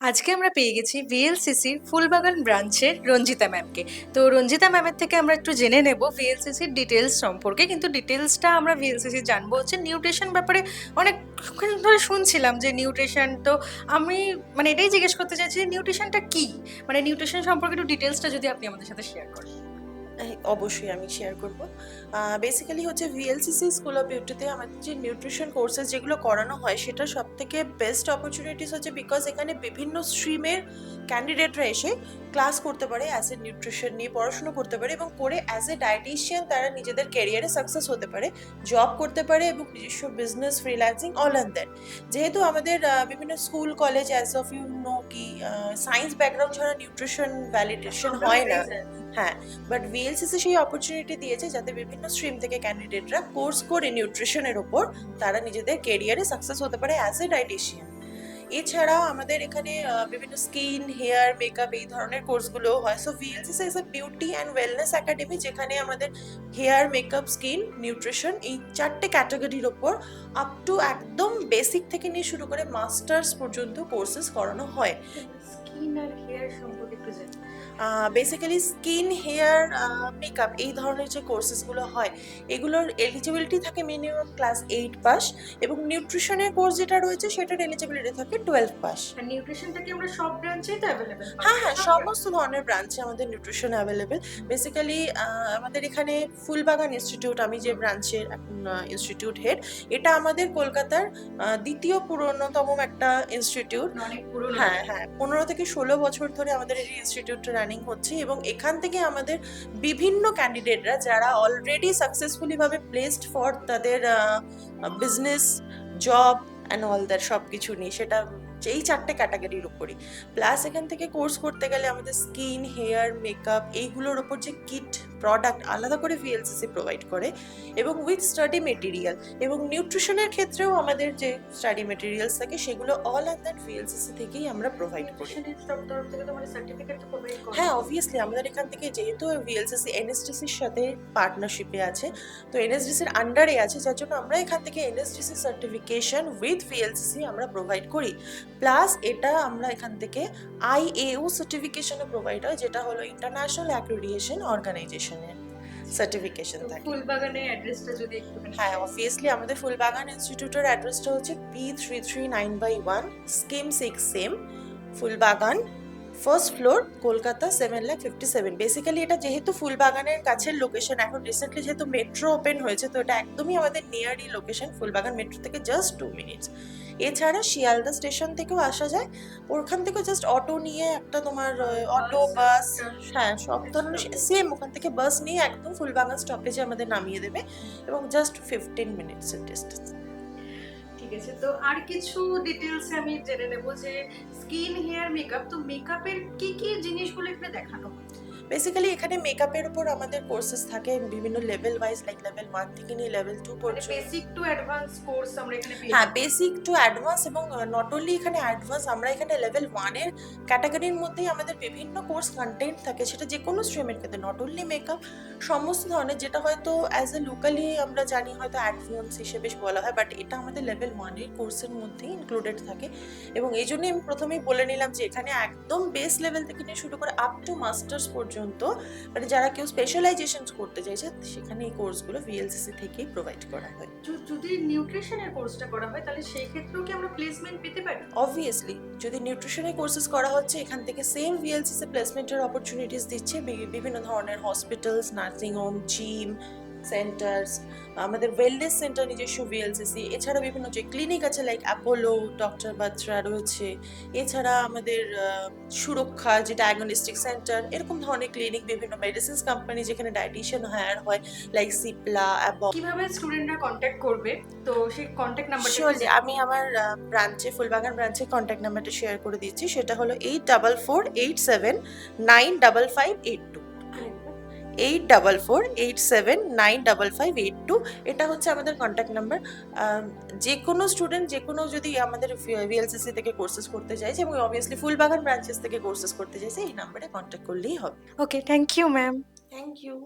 আজকে আমরা পেয়ে গেছি ভিএলসিসির ফুলবাগান ব্রাঞ্চের রঞ্জিতা ম্যামকে। তো রঞ্জিতা ম্যামের থেকে আমরা একটু জেনে নেব ভিএলসিসির ডিটেলস সম্পর্কে। কিন্তু ডিটেলসটা আমরা ভিএলসিসি জানবো হচ্ছে নিউট্রিশন ব্যাপারে অনেকক্ষণ ধরে শুনছিলাম যে নিউট্রিশন তো আমি মানে এটাই জিজ্ঞেস করতে চাইছি যে নিউট্রিশনটা কি? মানে নিউট্রিশন সম্পর্কে একটু ডিটেলসটা যদি আপনি আমাদের সাথে শেয়ার করেন। অবশ্যই আমি শেয়ার করব। বেসিক্যালি হচ্ছে ভিএলসিসি স্কুল অফ বিউটিতে আমাদের যে নিউট্রিশন কোর্সেস যেগুলো করানো হয় সেটা সবথেকে বেস্ট অপরচুনিটিস হচ্ছে বিকজ এখানে বিভিন্ন স্ট্রিমের ক্যান্ডিডেটরা এসে ক্লাস করতে পারে অ্যাজ এ নিউট্রিশন নিয়ে পড়াশুনো করতে পারে এবং করে অ্যাজ এ ডায়েটিশিয়ান তারা নিজেদের ক্যারিয়ারে সাকসেস হতে পারে, জব করতে পারে এবং নিজস্ব business freelancing all and that. যেহেতু আমাদের বিভিন্ন school college as of you know কি সায়েন্স ব্যাকগ্রাউন্ড ছাড়া নিউট্রিশন ভ্যালিডেশন হয় না। হ্যাঁ, বাট ভিএলসিসি সেই অপরচুনিটি দিয়েছে যাতে বিভিন্ন স্ট্রিম থেকে ক্যান্ডিডেটরা কোর্স করে নিউট্রিশনের ওপর তারা নিজেদের কেরিয়ারে সাকসেস হতে পারে অ্যাজ এ ডায়েটিশিয়ান। এছাড়াও আমাদের এখানে বিভিন্ন স্কিন, হেয়ার, মেকআপ এই ধরনের কোর্সগুলো হয়। So VLCC is a beauty and wellness academy যেখানে আমাদের হেয়ার, মেকআপ, স্কিন, নিউট্রিশন এই 4টে ক্যাটাগরির ওপর আপ টু একদম বেসিক থেকে নিয়ে শুরু করে মাস্টার্স পর্যন্ত কোর্সেস করানো হয়। স্কিন আর হেয়ার সম্পর্কে একটু জানি। বেসিক্যালি স্কিন, হেয়ার, মেকআপ এই ধরনের যে কোর্সেসগুলো হয় এগুলোর এলিজিবিলিটি থাকে মিনিমাম ক্লাস 8 পাস এবং নিউট্রিশনের কোর্স যেটা রয়েছে সেটার এলিজিবিলিটি থাকে 12 পাস। আর নিউট্রিশনটা কি আমরা সব ব্রাঞ্চেই তো অ্যাভেলেবল পাবো? হ্যাঁ, হ্যাঁ, সমস্ত ধরনের ব্রাঞ্চে আমাদের নিউট্রিশন অ্যাভেলেবেল। বেসিক্যালি আমাদের এখানে ফুলবাগান ইনস্টিটিউট, আমি যে ব্রাঞ্চের এখন ইনস্টিটিউট হেড, এটা আমাদের কলকাতার ২য় পুরনোতম একটা ইনস্টিটিউট। অনেক পুরনো। হ্যাঁ, হ্যাঁ, ১৫ থেকে ১৬ বছর ধরে আমাদের এই ইনস্টিটিউটটা রানিং হচ্ছে এবং এখান থেকে আমাদের বিভিন্ন ক্যান্ডিডেটরা যারা অলরেডি সাকসেসফুলি ভাবে প্লেসড ফর তাদের business, job and all that সবকিছু নিয়ে সেটা এই 4টে ক্যাটাগরির উপরই। প্লাস এখান থেকে কোর্স করতে গেলে আমাদের স্কিন, হেয়ার, মেকআপ এইগুলোর ওপর যে কিট প্রোডাক্ট আলাদা করে ভিএলসিসি প্রোভাইড করে এবং উইথ স্টাডি মেটেরিয়াল এবং নিউট্রিশনের ক্ষেত্রেও আমাদের যে স্টাডি মেটেরিয়ালস থাকে সেগুলো অল অ্যান্ড দ্যাট ভিএলসিসি থেকেই আমরা প্রোভাইড করি। নিউট্রিশনের তরফ থেকে তো মানে সার্টিফিকেট তো প্রোভাইড করে। হ্যাঁ, অবভিয়াসলি আমাদের এখান থেকে যেহেতু ভিএলসিসি এনএসডিসির সাথে পার্টনারশিপে আছে, তো এনএসডিসির আন্ডারে আছে যার জন্য আমরা এখান থেকে এনএসডিসি সার্টিফিকেশন উইথ ভিএলসিসি আমরা প্রোভাইড করি। প্লাস এটা আমরা এখান থেকে আইএও সার্টিফিকেশনও প্রোভাইড হয় যেটা হলো ইন্টারন্যাশনাল অ্যাক্রিডিয়েশন অর্গানাইজেশনের সার্টিফিকেশন থাকে। ফুলবাগানের অ্যাড্রেসটা যদি একটুখানি। হ্যাঁ, অবভিয়াসলি আমাদের ফুলবাগান ইনস্টিটিউটের অ্যাড্রেসটা হচ্ছে P339/1 স্কিম 6 সেম ফুলবাগান, ফার্স্ট ফ্লোর, কলকাতা 7,57,000। বেসিক্যালি এটা যেহেতু ফুলবাগানের কাছের লোকেশন, এখন রিসেন্টলি যেহেতু মেট্রো ওপেন হয়েছে তো এটা একদমই আমাদের নিয়ারই লোকেশন, ফুলবাগান মেট্রো থেকে জাস্ট 2 মিনিটস। এছাড়া শিয়ালদা স্টেশন থেকেও আসা যায়, ওখান থেকে জাস্ট অটো নিয়ে একটা তোমার অটো, বাস, হ্যাঁ সব ধরনের সেম ওখান থেকে বাস নিয়ে একদম ফুলবাগান স্টপেজে আমাদের নামিয়ে দেবে এবং জাস্ট 15 মিনিটসের ডিস্টেন্স। ঠিক আছে, তো আর কিছু ডিটেলস আমি জেনে নেব যে স্কিন, হেয়ার, মেকআপ, তো মেকআপের কি কি জিনিসগুলো এখানে দেখানো হয়? বেসিক্যালি এখানে মেকআপের উপর আমাদের কোর্সেস থাকে বিভিন্ন লেভেল ওয়াইজ, লাইক লেভেল 1 থেকে নিয়ে লেভেল 2 মানে পর্যন্ত। বেসিক টু অ্যাডভান্স কোর্স আমরা এখানে পেয়ে হ্যাঁ, যাবো। বেসিক টু অ্যাডভান্স এবং নট অনলি এখানে অ্যাডভান্স, আমরা এখানে লেভেল 1 এর ক্যাটাগরির মধ্যেই আমাদের বিভিন্ন কোর্স কন্টেন্ট থাকে, সেটা যে কোনো স্ট্রিমের ক্ষেত্রে নট অনলি মেকআপ, সমস্ত ধরনের যেটা হয়তো অ্যাজ এ লোকালি আমরা জানি হয়তো অ্যাডভান্স হিসেবে বলা হয়, বাট এটা আমাদের লেভেল 1 এর কোর্সের মধ্যেই ইনক্লুডেড থাকে এবং এই জন্যই আমি প্রথমেই বলে নিলাম যে এখানে একদম বেস লেভেল থেকে নিয়ে শুরু করে আপ টু মাস্টার্স পর্যন্ত, মানে যারা কেউ স্পেশালাইজেশন করতে চাইছে সেখানে এই কোর্সগুলো ভিএলসিসি থেকেই প্রোভাইড করা হয়। যদি নিউট্রিশনের কোর্সটা করা হয় তাহলে সেই ক্ষেত্রেও কি আমরা প্লেসমেন্ট পেতে পারি? অবভিয়াসলি যদি নিউট্রিশনের কোর্সেস করা হচ্ছে এখান থেকে সেম ভিএলসিসি প্লেসমেন্টের অপরচুনিটিস দিচ্ছে বিভিন্ন ধরনের hospitals, nursing home, gym centres, আমাদের ওয়েলনেস সেন্টার নিজস্ব ভিএলসিসি, এছাড়া বিভিন্ন যে ক্লিনিক আছে লাইক অ্যাপোলো, ডক্টর বাত্রা রয়েছে, এছাড়া আমাদের সুরক্ষা যে ডায়াগনস্টিক সেন্টার, এরকম ধরনের ক্লিনিক, বিভিন্ন মেডিসিনস কোম্পানি যেখানে ডায়েটিশিয়ান হায়ার হয় লাইক সিপলা, অ্যাবক। কিভাবে স্টুডেন্টরা কন্ট্যাক্ট করবে, তো সেই কন্ট্যাক্ট নাম্বারটা শিওরলি আমি আমার ব্রাঞ্চে ফুলবাগান ব্রাঞ্চের কন্ট্যাক্ট নাম্বারটা শেয়ার করে দিচ্ছি, সেটা হলো 8448795582 8448795582। এটা হচ্ছে আমাদের কন্ট্যাক্ট নাম্বার। যে কোনো স্টুডেন্ট যে কোনো যদি আমাদের ভিএলসিসি থেকে কোর্সেস করতে চাইছে এবং অবভিয়াসলি ফুলবাগান ব্রাঞ্চেস থেকে কোর্সেস করতে চাইছে এই নাম্বারে কন্ট্যাক্ট করলেই হবে। Okay, thank you ma'am. Thank you.